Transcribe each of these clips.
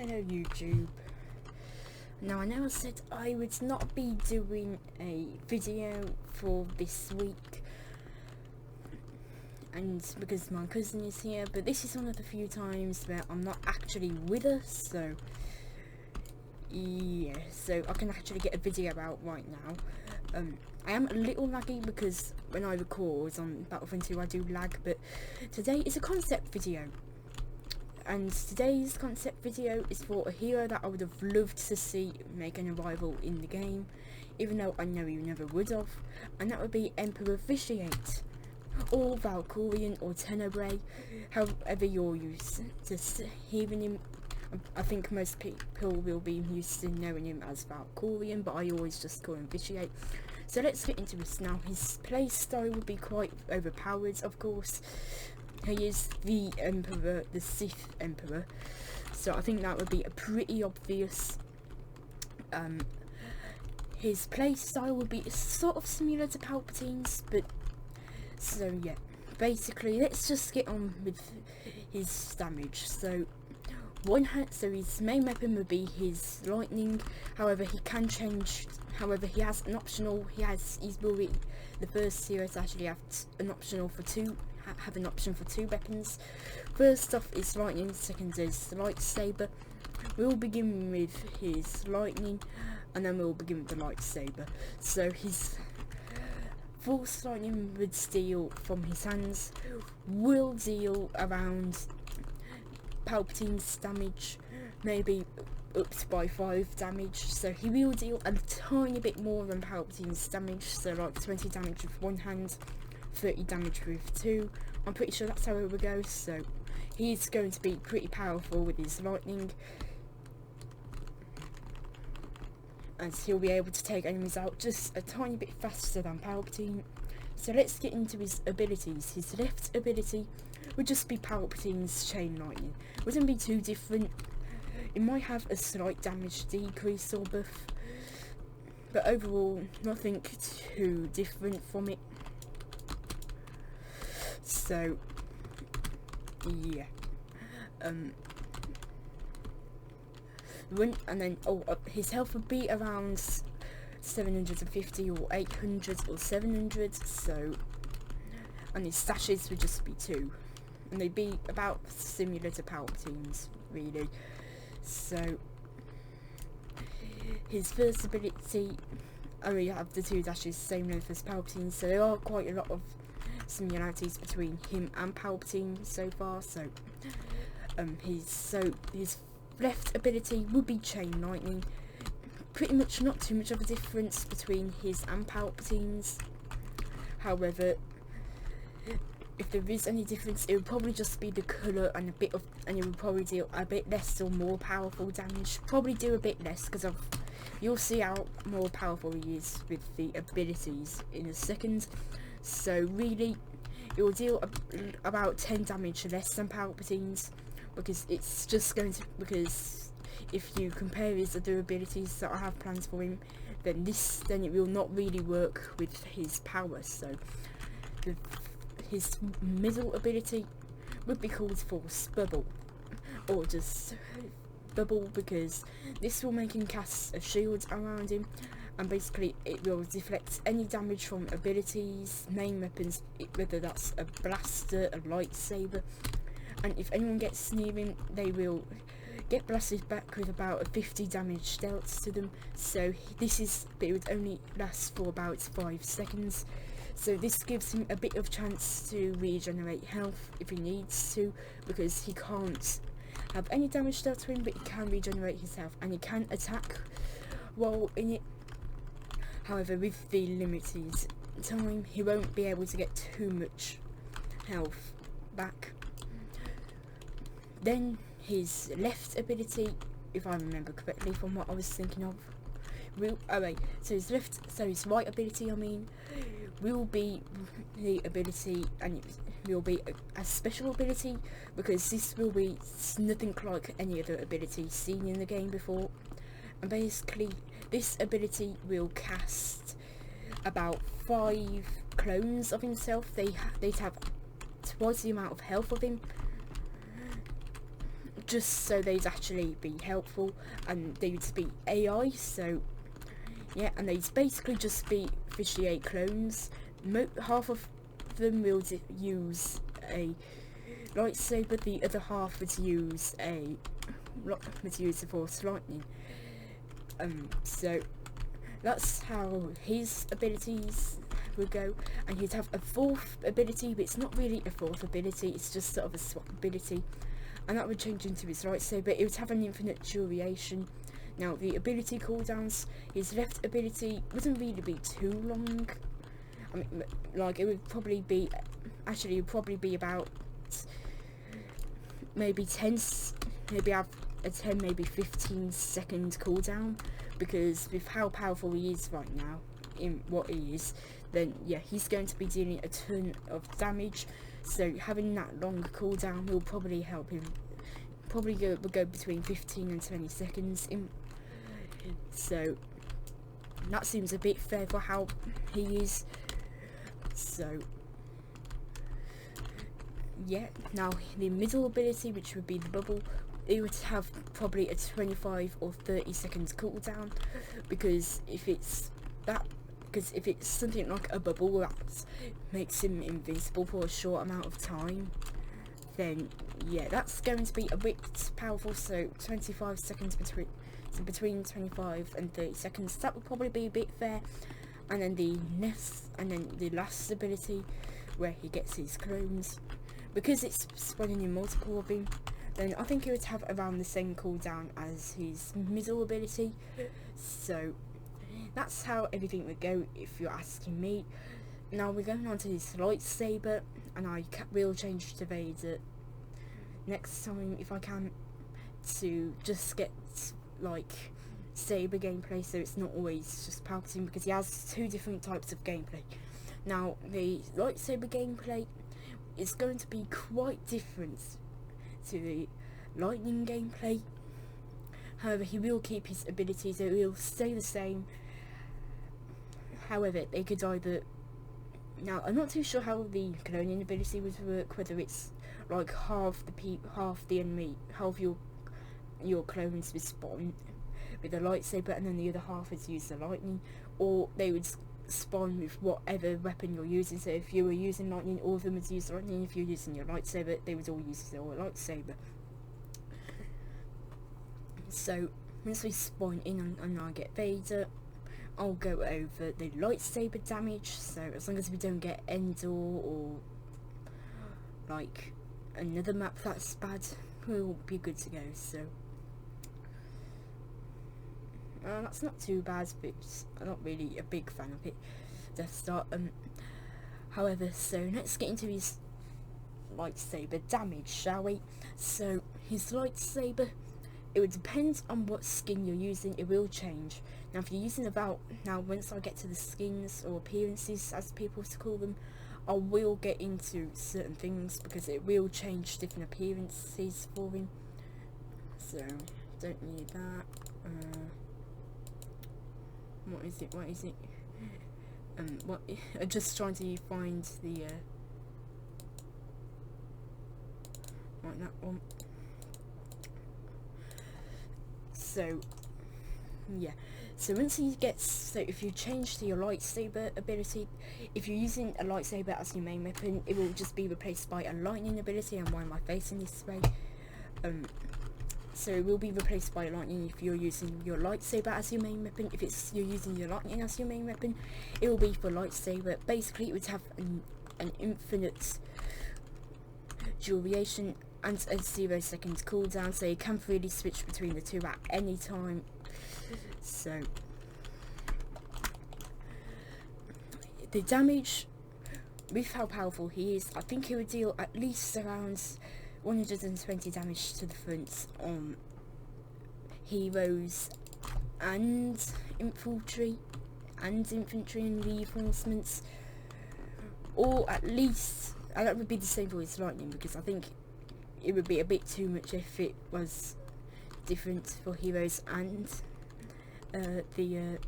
Hello YouTube. Now I know I said I would not be doing a video for this week, and because my cousin is here, but this is one of the few times where I'm not actually with us, so yeah, so I can actually get a video out right now. I am a little laggy because when I record on Battlefront 2 I do lag, but today is a concept video. And today's concept video is for a hero that I would have loved to see make an arrival in the game, even though I know you never would have, and that would be Emperor Vitiate, or Valkorion, or Tenebrae, however you're used to hearing him. I think most people will be used to knowing him as Valkorion, but I always just call him Vitiate. So let's get into this now. His play style would be quite overpowered, of course. He is the Emperor, the Sith Emperor, so I think that would be a pretty obvious. His play style would be sort of similar to Palpatine's, but so yeah, basically let's just get on with his damage. So his main weapon would be his lightning. However, he can change. However, he has an optional. He's will be the first hero to actually have an optional for two. Have an option for two weapons. First off is lightning, second is the lightsaber. We'll begin with his lightning, and then we'll begin with the lightsaber. So his force lightning would steal from his hands, will deal around Palpatine's damage, maybe up to by 5 damage, so he will deal a tiny bit more than Palpatine's damage, so like 20 damage with one hand, 30 damage with 2. I'm pretty sure that's how it would go, so he's going to be pretty powerful with his lightning, as he'll be able to take enemies out just a tiny bit faster than Palpatine. So let's get into his abilities. His left ability would just be Palpatine's chain lightning. Wouldn't be too different. It might have a slight damage decrease or buff, but overall nothing too different from it. So yeah, and then his health would be around 750 or 800 or 700. So, and his stashes would just be 2, and they'd be about similar to Palpatine's, really. So his first ability, we have the 2 dashes same length as Palpatine, so there are quite a lot of similarities between him and Palpatine so far. So his left ability would be chain lightning. Pretty much not too much of a difference between his and Palpatine's. However, if there is any difference, it would probably just be the colour and it would probably deal a bit less or more powerful damage. Probably do a bit less because you'll see how more powerful he is with the abilities in a second. So really, it will deal about 10 damage less than Palpatine's, because it's just going to, because if you compare his other abilities that I have plans for him, then it will not really work with his power. So his middle ability would be called Force Bubble, or just Bubble, because this will make him cast a shield around him, and basically it will deflect any damage from abilities, main weapons, whether that's a blaster, a lightsaber, and if anyone gets near him, they will get blasted back with about a 50 damage dealt to them. So but it would only last for about 5 seconds. So this gives him a bit of chance to regenerate health if he needs to, because he can't have any damage dealt to him, but he can regenerate his health, and he can attack while in it. However, with the limited time, he won't be able to get too much health back. Then his left ability, if I remember correctly from what I was thinking of, so his right ability, will be the ability, and it will be a special ability, because this will be nothing like any other ability seen in the game before. And basically, this ability will cast about 5 clones of himself. They'd have twice the amount of health of him, just so they'd actually be helpful, and they'd be AI, so yeah, and they'd basically just be Vitiate clones. Half of them will use a lightsaber, the other half would use the Force Lightning. So that's how his abilities would go, and he'd have a fourth ability, but it's not really a fourth ability, it's just sort of a swap ability, and that would change into his lightsaber. It would have an infinite duration. Now the ability cooldowns, his left ability wouldn't really be too long. I mean, like, it would probably be, actually it would probably be about maybe have a 10, maybe 15 second cooldown, because with how powerful he is right now, in what he is, then yeah, he's going to be dealing a ton of damage, so having that long cooldown will probably help him. Probably go between 15 and 20 seconds in, so that seems a bit fair for how he is. So yeah, now the middle ability, which would be the bubble, it would have probably a 25 or 30 seconds cooldown, because if it's something like a bubble that makes him invincible for a short amount of time, then yeah, that's going to be a bit powerful. So 25 seconds between 25 and 30 seconds, that would probably be a bit fair. And then the last ability, where he gets his clones, because it's spawning in multiple of him, then I think it would have around the same cooldown as his middle ability. So that's how everything would go, if you're asking me. Now we're going on to his lightsaber, and I will change to Vader next time if I can, to just get like saber gameplay, so it's not always just Palpatine, because he has two different types of gameplay. Now the lightsaber gameplay is going to be quite different to the lightning gameplay. However, he will keep his abilities, it will stay the same. However, they could either, now I'm not too sure how the cloning ability would work, whether it's like half your clones would spawn with a lightsaber, and then the other half would use the lightning, or they would spawn with whatever weapon you're using. So if you were using lightning, all of them would use lightning. If you're using your lightsaber, they would all use their lightsaber. So once we spawn in and I get Vader, I'll go over the lightsaber damage. So as long as we don't get Endor or like another map that's bad, we'll be good to go. So that's not too bad, but I'm not really a big fan of it, Death Star. However, so let's get into his lightsaber damage, shall we? So his lightsaber, it would depend on what skin you're using, it will change. Now if you're using once I get to the skins, or appearances as people to call them, I will get into certain things, because it will change different appearances for him. So don't need that. What is it? I'm just trying to find the right, that one. So yeah, so once he gets, so if you change to your lightsaber ability, if you're using a lightsaber as your main weapon, it will just be replaced by a lightning ability. And why am I facing this way? So it will be replaced by lightning if you're using your lightsaber as your main weapon. If you're using your lightning as your main weapon, it will be for lightsaber. Basically, it would have an infinite duration and a 0 seconds cooldown, so you can freely switch between the two at any time. So the damage, with how powerful he is, I think he would deal at least around 120 damage to the front on heroes and infantry and reinforcements, or at least, and that would be the same for his lightning, because I think it would be a bit too much if it was different for heroes and the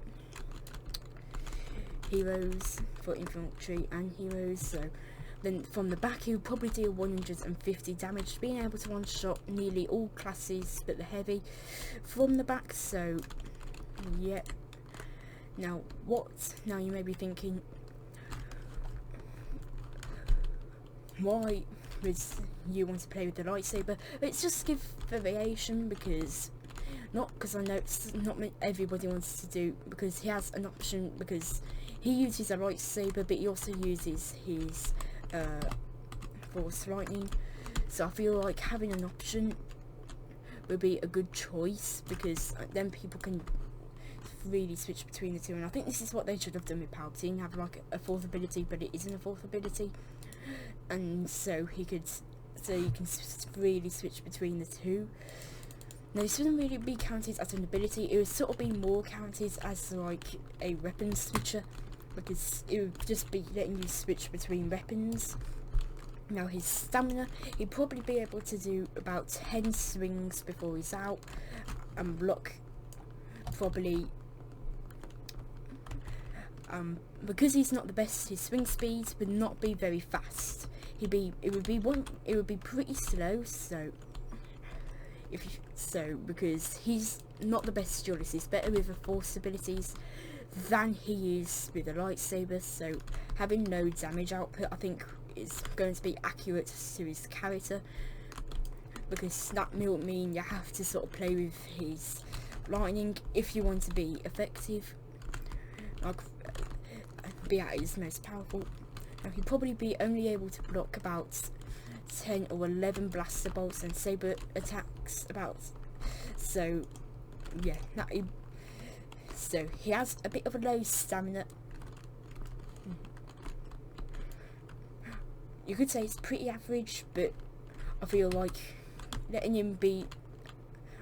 heroes, for infantry and heroes. So Then from the back he would probably deal 150 damage, being able to one-shot nearly all classes but the heavy from the back. So yeah. Now you may be thinking, why would you want to play with the lightsaber? It's just give variation, because I know it's not everybody wants to do, because he has an option, because he uses a lightsaber but he also uses his force lightning. So I feel like having an option would be a good choice, because then people can really switch between the two. And I think this is what they should have done with Palpatine, have like a fourth ability but it isn't a fourth ability, and so you can really switch between the two. Now this wouldn't really be counted as an ability, it would sort of be more counted as like a weapon switcher, because it would just be letting you switch between weapons. Now his stamina, he'd probably be able to do about 10 swings before he's out, and block probably, because he's not the best, his swing speed would not be very fast. It would be pretty slow. So because he's not the best duelist, he's better with the force abilities than he is with a lightsaber. So having no damage output, I think, is going to be accurate to his character, because that will mean you have to sort of play with his lightning if you want to be effective, like be at his most powerful. Now he'd probably be only able to block about 10 or 11 blaster bolts and saber attacks so yeah, so he has a bit of a low stamina. You could say it's pretty average, but I feel like letting him be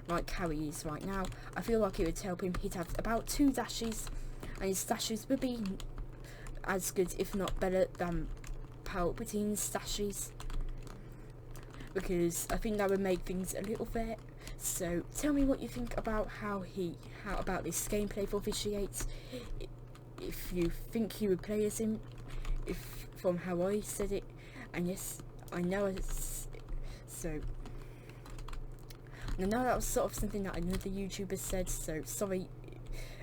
like how he is right now, I feel like it would help him. He'd have about 2 dashes, and his dashes would be as good, if not better, than Palpatine's dashes, because I think that would make things a little fair. So tell me what you think about how about this gameplay for Vitiate, if you think he would play as him, from how I said it. And yes, I know I know that was sort of something that another YouTuber said, so sorry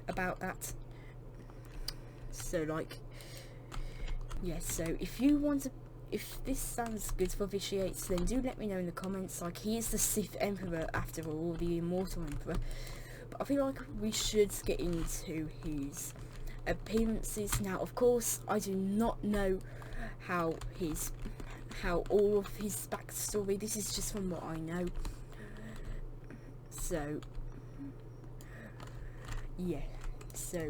about that. So like, yeah, so if this sounds good for Vitiate, then do let me know in the comments. Like, he is the Sith Emperor after all, the Immortal Emperor. But I feel like we should get into his appearances. Now, of course, I do not know how all of his backstory. This is just from what I know. So yeah, so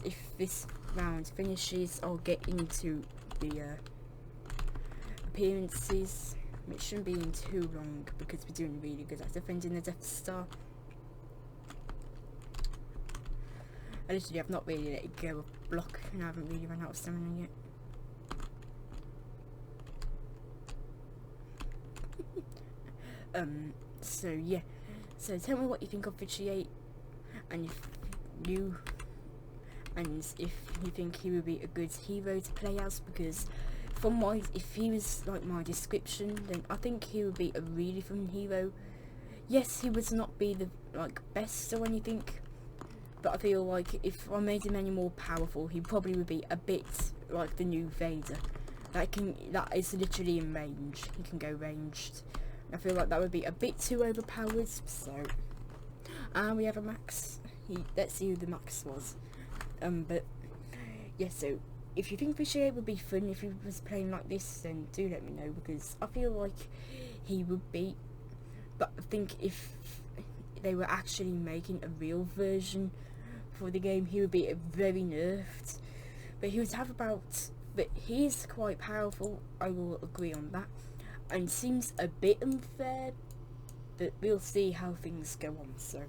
if this round finishes, I'll get into the appearances. It shouldn't be in too long, because we're doing really good at defending the Death Star. I literally have not really let it go a block, and I haven't really run out of stamina yet. So yeah, so tell me what you think of Vitiate, and if you think he would be a good hero to play as, because if he was like my description, then I think he would be a really fun hero. Yes, he would not be the best or anything, but I feel like if I made him any more powerful, he probably would be a bit like the new Vader. That is literally in range. He can go ranged. I feel like that would be a bit too overpowered. So, we have a Max. Let's see who the Max was. But yeah, so if you think Vitiate would be fun if he was playing like this, then do let me know, because I feel like he would be. But I think if they were actually making a real version for the game, he would be very nerfed. But he would have but he is quite powerful, I will agree on that, and seems a bit unfair, but we'll see how things go on. So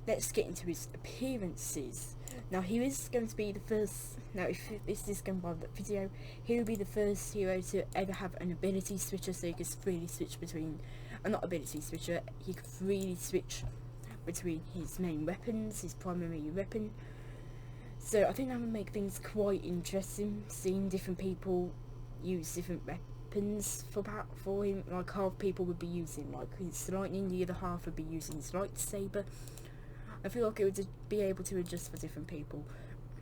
let's get into his appearances. Now he is going to be the first, if this is going by the video, he will be the first hero to ever have an ability switcher, so he can freely switch between, not ability switcher, he can freely switch between his main weapons, his primary weapon. So I think that would make things quite interesting, seeing different people use different weapons for him. Like half people would be using like his lightning, the other half would be using his lightsaber. I feel like it would be able to adjust for different people.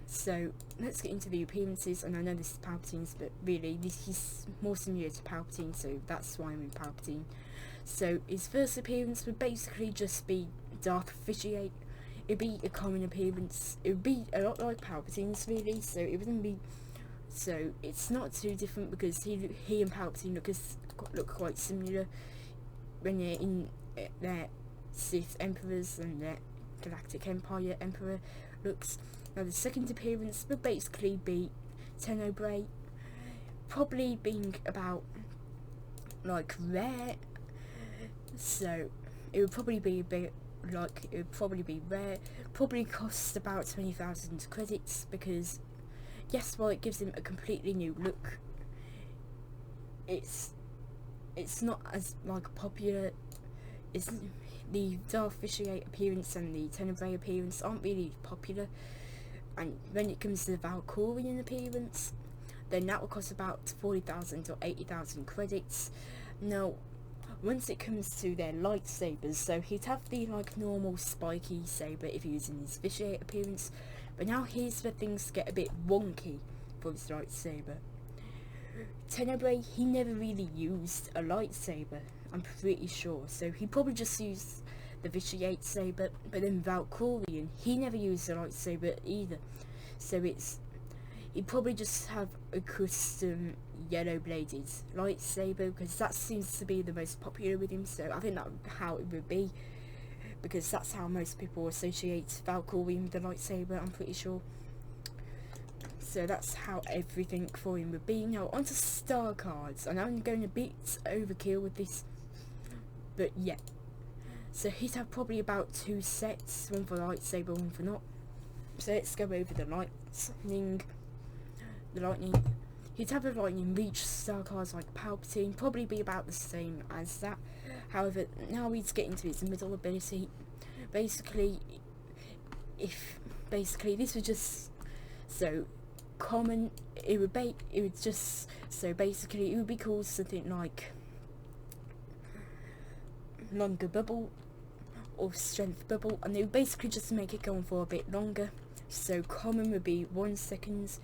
So let's get into the appearances, and I know this is Palpatine's, but really he's more similar to Palpatine, so that's why I'm in Palpatine. So his first appearance would basically just be Darth Vitiate. It'd be a common appearance. It would be a lot like Palpatine's really, so it wouldn't be. So it's not too different because he and Palpatine look quite similar when they're in their Sith Emperors and their Galactic Empire Emperor looks. Now the second appearance would basically be Tenebrae, probably being about like rare. So it would probably be a bit like, it would probably be rare, probably cost about 20,000 credits, because yes, while it gives him a completely new look, it's not as like popular. It's the Darth Vitiate appearance and the Tenebrae appearance aren't really popular, and when it comes to the Valkorion appearance, then that will cost about 40,000 or 80,000 credits. Now once it comes to their lightsabers, so he'd have the like normal spiky saber if he's using his Vitiate appearance, but now here's where things get a bit wonky for his lightsaber. Tenebrae, he never really used a lightsaber, I'm pretty sure, so he probably just used the Vitiate saber. But then Valkorion, he never used a lightsaber either, so he'd probably just have a custom yellow bladed lightsaber, because that seems to be the most popular with him. So I think that's how it would be, because that's how most people associate Valkorion with the lightsaber, I'm pretty sure. So that's how everything for him would be. Now onto star cards, and I'm going a bit overkill with this, but yeah. So he'd have probably about 2 sets, one for lightsaber, one for not. So let's go over the lightning. He'd have a lightning reach star cards like Palpatine, probably be about the same as that. However, now he's getting to his middle ability. Basically this was just so common. It would be called something like longer bubble or strength bubble, and they would basically just make it go on for a bit longer. So common would be 1 second,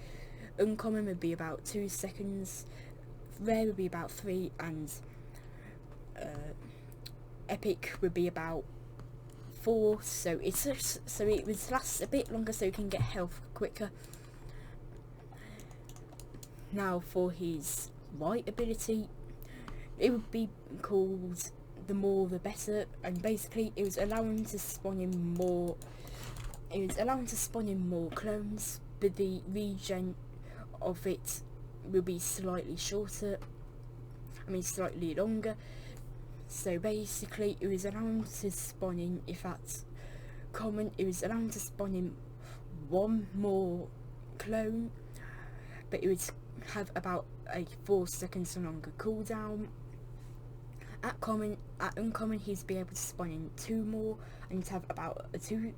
uncommon would be about 2 seconds, rare would be about 3, and epic would be about 4. So it would last a bit longer, so you can get health quicker. Now for his right ability, it would be called the more the better, and basically it was allowing to spawn in more. It was allowing to spawn in more clones, but the regen of it will be slightly shorter. Slightly longer. So basically, it was allowing to spawn in, if that's common, it was allowing to spawn in 1 more clone, but it would have about a 4 seconds longer cooldown. At uncommon, he'd be able to spawn in 2 more, and to have about a 3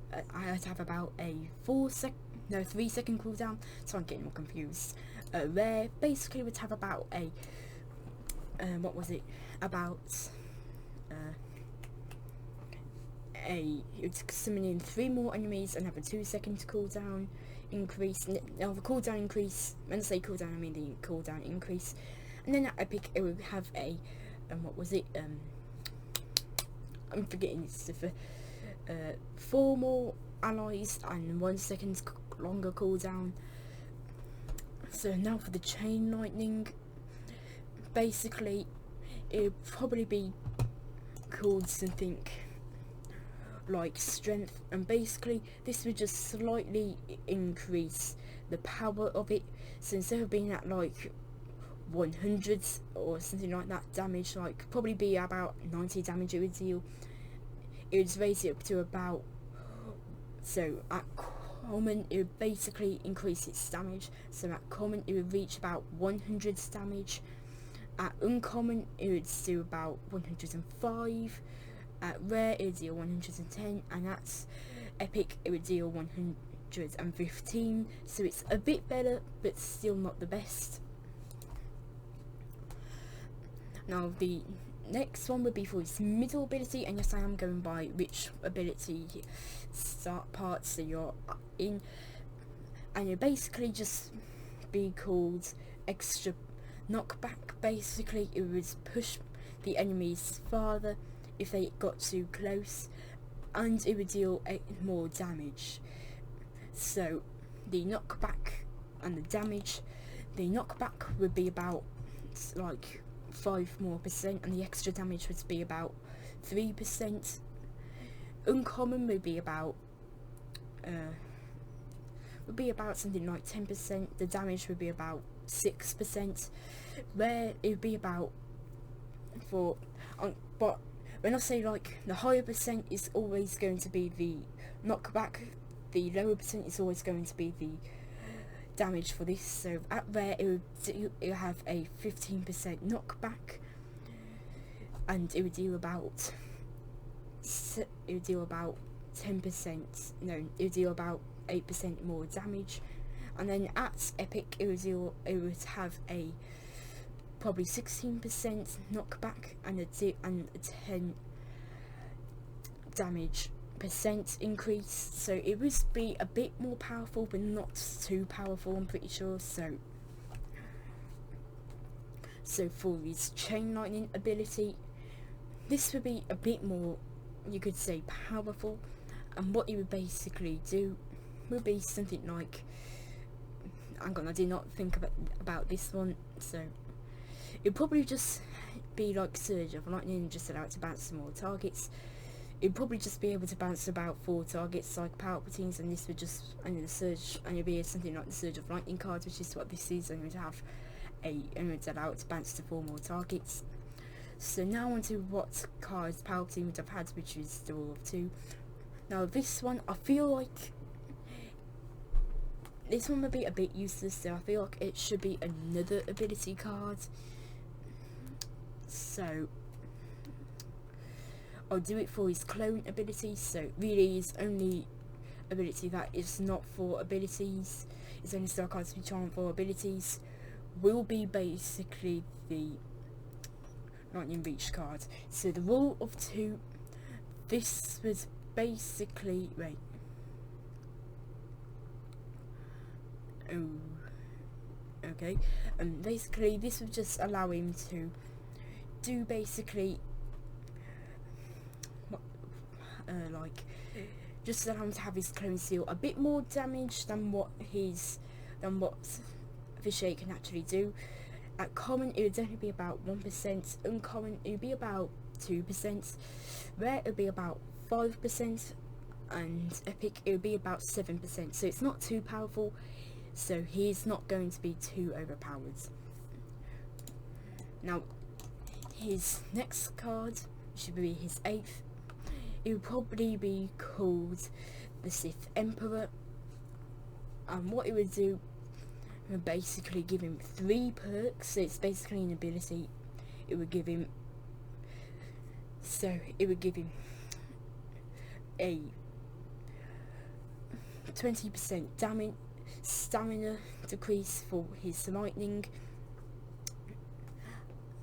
second cooldown. So I'm getting more confused. Rare basically would have about a it's summon in 3 more enemies and have a 2 second cooldown increase. Now the cooldown increase, when I say cooldown I mean the cooldown increase. And then at epic it would have a I'm forgetting it's for 4 more allies and 1 second longer cooldown. So now for the chain lightning, basically it would probably be called something like strength, and basically this would just slightly increase the power of it. So instead of being at like 100 or something like that damage, like probably be about 90 damage it would deal, it would raise it up to about, so at common it would basically increase its damage. So at common it would reach about 100 damage. At uncommon it would do about 105. At rare it would deal 110, and at epic it would deal 115, so it's a bit better, but still not the best. Now the next one would be for his middle ability, and yes, I am going by which ability start parts that you're in, and you basically just be called extra knockback. Basically it would push the enemies farther if they got too close, and it would deal more damage. So the knockback and the damage, the knockback would be about like 5% more, and the extra damage would be about 3%. Uncommon would be about something like 10%. The damage would be about 6%. Rare, it would be about but when I say like the higher percent is always going to be the knockback, the lower percent is always going to be the damage for this. So at rare it would have a 15% knockback, and it would deal about 10%, no, it would deal about 8% more damage. And then at epic it would have a probably 16% knockback and a 10 damage percent increase. So it would be a bit more powerful, but not too powerful, I'm pretty sure. So for his chain lightning ability, this would be a bit more, you could say, powerful, and what he would basically do would be something like, hang on, I did not think about this one. So it'd probably just be like Surge of Lightning, just allow it to bounce some more targets. It'd probably just be able to bounce about 4 targets like Palpatine's, and this would just, and the Surge, and it'd be something like the Surge of Lightning card, which is what this is, and it would have and it would allow it to bounce to 4 more targets. So now on to what cards Palpatine would have had, which is the Rule of 2. Now this one, I feel like this one would be a bit useless, so I feel like it should be another ability card. So I'll do it for his clone ability. So really his only ability that is not for abilities, his only star cards which aren't for abilities, will be basically the Lightning Reach card. So the Rule of 2, this was basically, okay, basically this would just allow him to do basically like just allow him to have his clone seal a bit more damage than what Vitiate can actually do. At common it would only be about 1%, uncommon it would be about 2%, rare it would be about 5%, and epic it would be about 7%. So it's not too powerful, so he's not going to be too overpowered. Now his next card should be his 8th. It would probably be called the Sith Emperor, and what it would do would basically give him 3 perks. So it's basically an ability. It would give him a 20% damage stamina decrease for his lightning,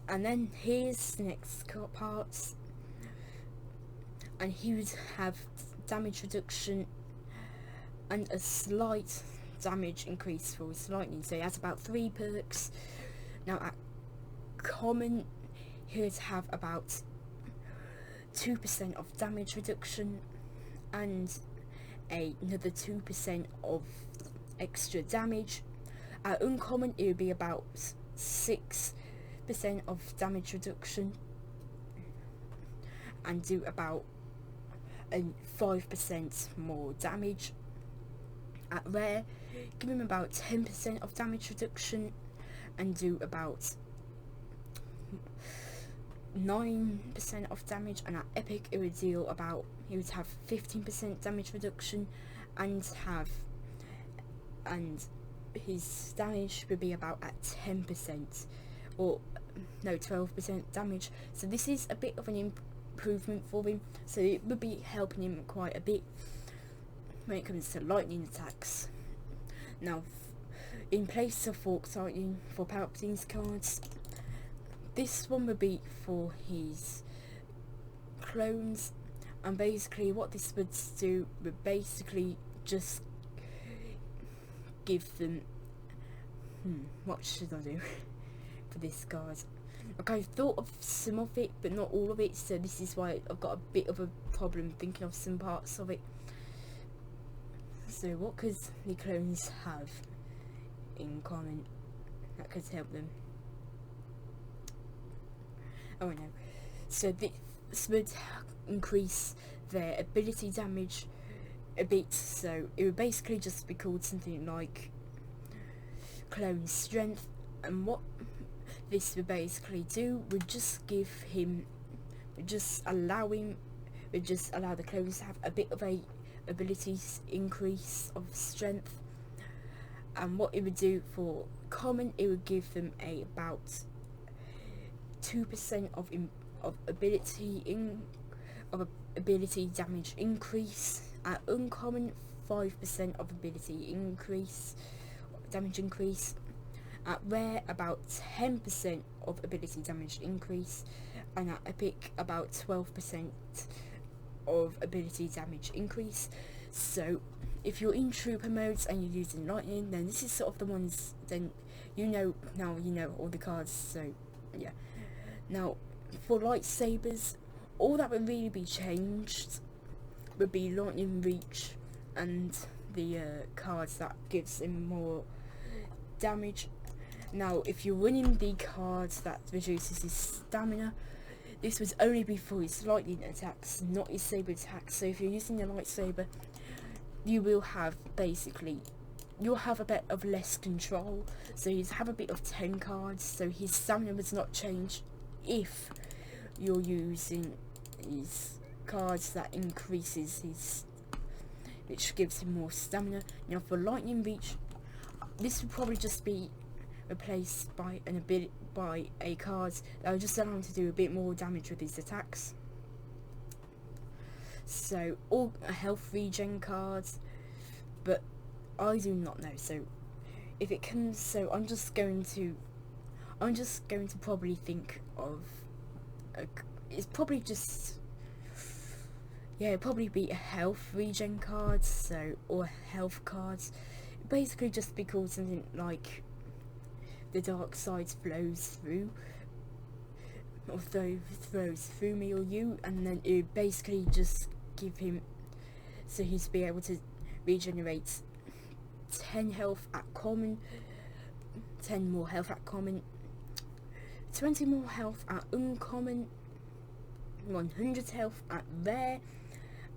and then his next parts, and he would have damage reduction and a slight damage increase for his lightning. So he has about 3 perks. Now at common he would have about 2% of damage reduction and another 2% of extra damage. At uncommon it would be about 6% of damage reduction and do about 5% more damage. At rare, give him about 10% of damage reduction and do about 9% of damage. And at epic it would deal about, he would have 15% damage reduction and his damage would be about at 10%, or no, 12% damage. So this is a bit of an improvement for him, so it would be helping him quite a bit. when it comes to lightning attacks. Now, in place of Forked Lightning for Palpatine's cards, this one would be for his clones, and basically what this would do would basically just give them what should I do for this card? Like, I've thought of some of it but not all of it, so this is why I've got a bit of a problem thinking of some parts of it. So what could the clones have in common that could help them? Oh no. So this would increase their ability damage a bit, so it would basically just be called something like Clone Strength, and what this would basically do would just give him, would just allow the clones to have a bit of a abilities increase of strength. And what it would do for common, it would give them about 2% of ability damage increase. At uncommon, 5% of ability damage increase. At rare, about 10% of ability damage increase, and at epic, about 12% of ability damage increase. So if you're in trooper modes and you're using lightning, then this is sort of the ones, then you know all the cards. So yeah. Now for lightsabers, all that would really be changed would be lightning reach and the cards that gives him more damage. Now if you're winning the cards that reduces his stamina, this would only be for his lightning attacks, not his saber attacks. So if you're using a lightsaber, you will have you'll have a bit of less control. So you have a bit of 10 cards, so his stamina does not change if you're using his cards that increases his, which gives him more stamina. Now for lightning reach, this would probably just be replaced by a card that will just allow him to do a bit more damage with his attacks. So all health regen cards, but I do not know. So if it comes, so I'm just going to probably think of it's probably just, yeah, it'd probably be a health regen card, so, or health cards. Basically just be called something like the dark side flows through, or throws through me or you, and then it would basically just give him, so he's be able to regenerate 10 health at common, 10 more health at common, 20 more health at uncommon, 100 health at rare,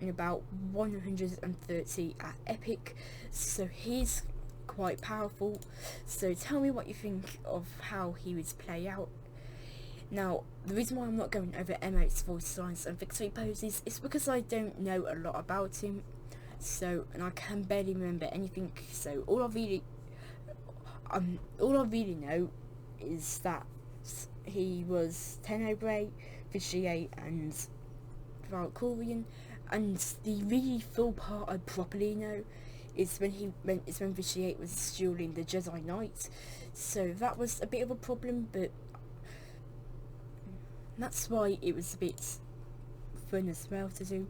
and about 130 at epic. So he's quite powerful. So tell me what you think of how he would play out. Now the reason why I'm not going over M8's voice lines and victory poses is because I don't know a lot about him, so, and I can barely remember anything. So all I really know is that he was Tenebrae, Vitiate and Valkorion, and the really full part I properly know is when Vitiate was dueling the Jedi Knight. So that was a bit of a problem, but that's why it was a bit fun as well to do.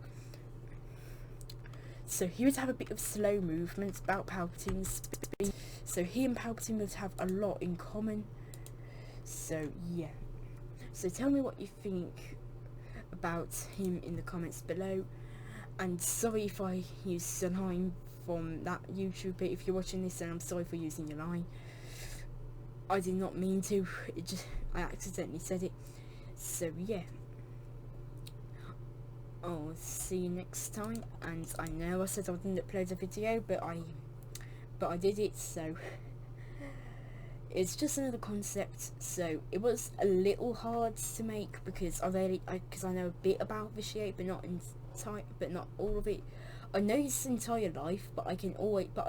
So he would have a bit of slow movements about Palpatine's speed, so he and Palpatine would have a lot in common. So yeah, so tell me what you think about him in the comments below, and sorry if I used a line from that YouTube bit. If you're watching this, then I'm sorry for using your line. I did not mean to, I accidentally said it. So yeah, I'll see you next time. And I know I said I wouldn't upload a video, but I did it. So it's just another concept. So it was a little hard to make because I know a bit about Vitiate, but not all of it. I know his entire life, but I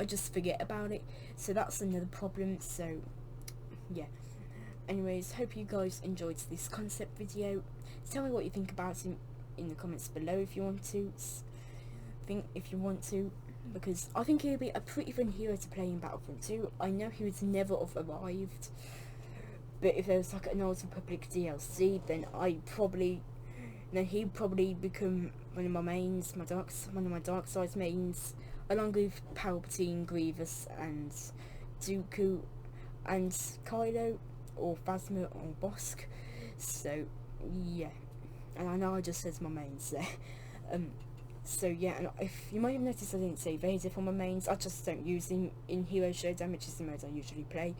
just forget about it. So that's another problem. So yeah. Anyways, hope you guys enjoyed this concept video. Tell me what you think about him in the comments below if you want to. because I think he'll be a pretty fun hero to play in Battlefront 2. I know he would never have arrived, but if there was like an Old Republic DLC, then he'd probably become one of my mains, one of my dark side mains, along with Palpatine, Grievous, and Dooku, and Kylo, or Phasma, or Bosk. So yeah, and I know I just said my mains there. So yeah, and if you might have noticed, I didn't say Vader for my mains. I just don't use him in Hero Showdown, which is the mode I usually play.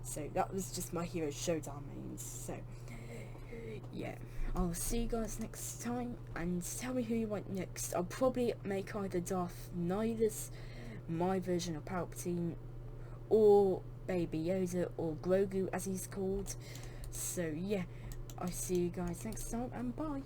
So that was just my Hero Showdown mains. So yeah, I'll see you guys next time, and tell me who you want next. I'll probably make either Darth Nihilus, my version of Palpatine, or Baby Yoda, or Grogu as he's called. So yeah, I'll see you guys next time, and bye.